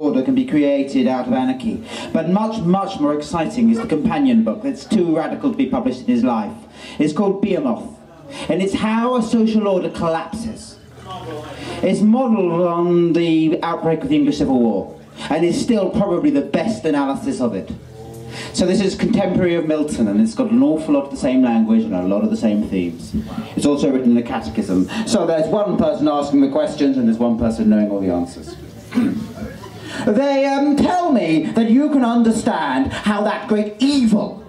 order can be created out of anarchy. But much, much more exciting is the companion book that's too radical to be published in his life. It's called Behemoth, and it's how a social order collapses. It's modelled on the outbreak of the English Civil War, and is still probably the best analysis of it. So this is contemporary of Milton, and it's got an awful lot of the same language and a lot of the same themes. It's also written in a catechism. So there's one person asking the questions and there's one person knowing all the answers. They tell me that you can understand how that great evil,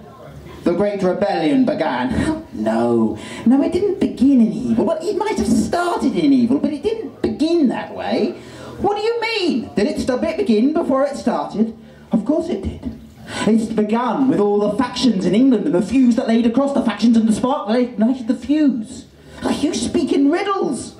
the Great Rebellion, began. No, it didn't begin in evil. Well, it might have started in evil, but it didn't begin that way. What do you mean? Did it begin before it started? Of course it did. It's begun with all the factions in England and the fuse that laid across the factions and the spark that ignited the fuse. You speak in riddles.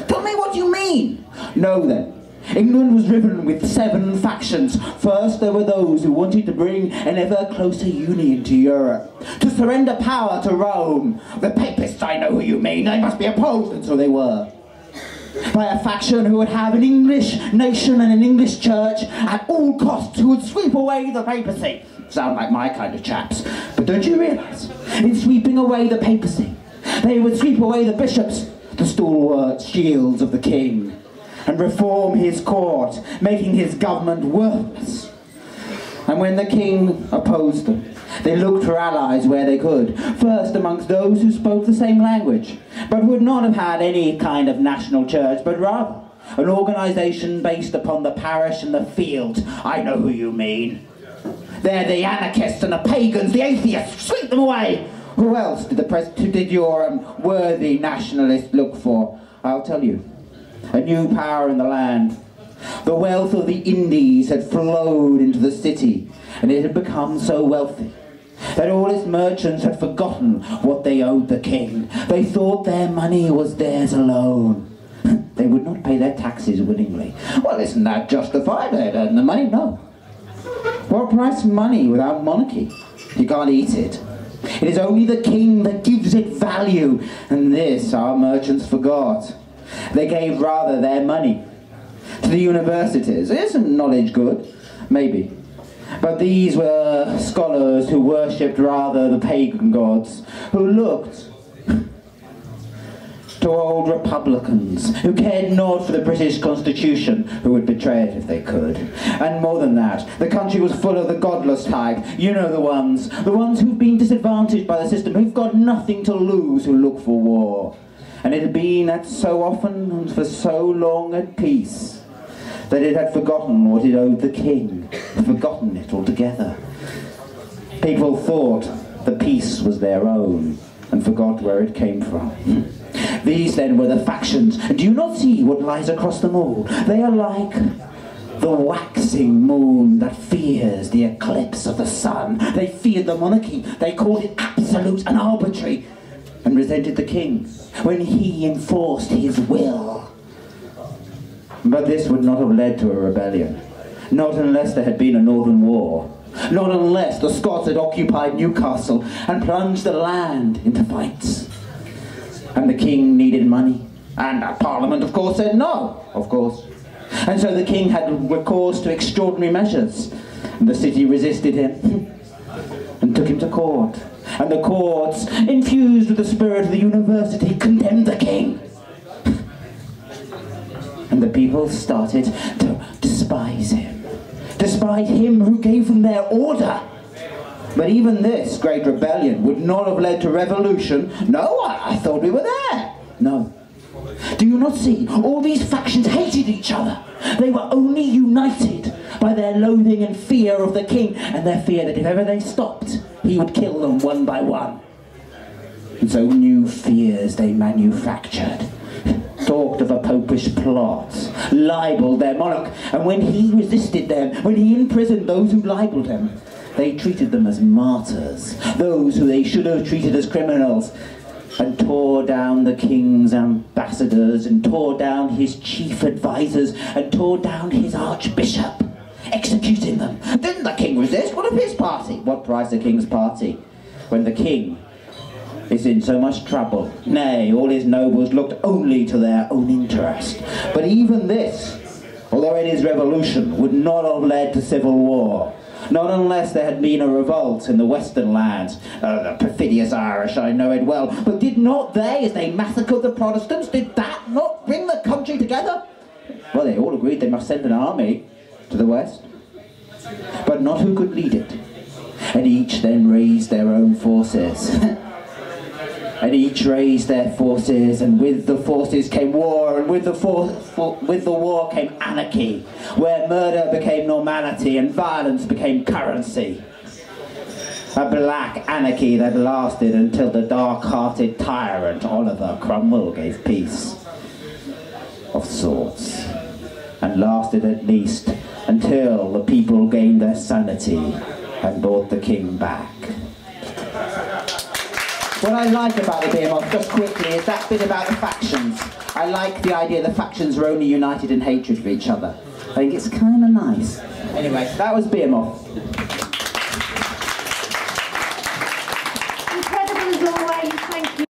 Tell me what you mean. No then. England was riven with 7 factions. First there were those who wanted to bring an ever closer union to Europe, to surrender power to Rome. The Papists, I know who you mean. They must be opposed, and so they were. By a faction who would have an English nation and an English church at all costs, who would sweep away the papacy. Sound like my kind of chaps. But don't you realise, in sweeping away the papacy, they would sweep away the bishops, the stalwart shields of the king, and reform his court, making his government worthless. And when the king opposed them, they looked for allies where they could, first amongst those who spoke the same language, but would not have had any kind of national church, but rather an organisation based upon the parish and the field. I know who you mean. They're the anarchists and the pagans, the atheists. Sweep them away! Who else did your worthy nationalist look for? I'll tell you. A new power in the land. The wealth of the Indies had flowed into the city, and it had become so wealthy that all its merchants had forgotten what they owed the king. They thought their money was theirs alone. They would not pay their taxes willingly. Well, isn't that justified? They'd earn the money? No. What price money without monarchy? You can't eat it. It is only the king that gives it value, and this our merchants forgot. They gave rather their money to the universities. Isn't knowledge good? Maybe. But these were scholars who worshipped rather the pagan gods, who looked to old republicans, who cared not for the British Constitution, who would betray it if they could. And more than that, the country was full of the godless type. You know the ones who've been disadvantaged by the system, who've got nothing to lose, who look for war. And it had been at so often and for so long at peace that it had forgotten what it owed the king, forgotten it altogether. People thought the peace was their own and forgot where it came from. These then were the factions, and do you not see what lies across them all? They are like the waxing moon that fears the eclipse of the sun. They feared the monarchy, they called it absolute and arbitrary, and resented the king when he enforced his will. But this would not have led to a rebellion, not unless there had been a northern war, not unless the Scots had occupied Newcastle and plunged the land into fights. And the king needed money, and Parliament of course said no, of course. And so the king had recourse to extraordinary measures, and the city resisted him and took him to court. And the courts, infused with the spirit of the university, condemned the king. And the people started to despise him who gave them their order. But even this great rebellion would not have led to revolution. No, I thought we were there. No. Do you not see? All these factions hated each other. They were only united by their loathing and fear of the king, and their fear that if ever they stopped, he would kill them one by one. And so new fears they manufactured, talked of a popish plot, libelled their monarch, and when he resisted them, when he imprisoned those who libelled him, they treated them as martyrs, those who they should have treated as criminals, and tore down the king's ambassadors, and tore down his chief advisors, and tore down his archbishop, executing them. Didn't the king resist? What of his party? What price the king's party? When the king is in so much trouble. Nay, all his nobles looked only to their own interest. But even this, although or in his revolution would not have led to civil war. Not unless there had been a revolt in the western lands. The perfidious Irish, I know it well. But did not they, as they massacred the Protestants, did that not bring the country together? Well, they all agreed they must send an army to the west, but not who could lead it. And each then raised their own forces. And each raised their forces, and with the forces came war, and with the war came anarchy, where murder became normality and violence became currency. A black anarchy that lasted until the dark-hearted tyrant Oliver Cromwell gave peace of sorts, and lasted at least until the people gained their sanity and brought the king back. What I like about the Behemoth, just quickly, is that bit about the factions. I like the idea the factions were only united in hatred for each other. I think it's kind of nice. Anyway, that was Behemoth.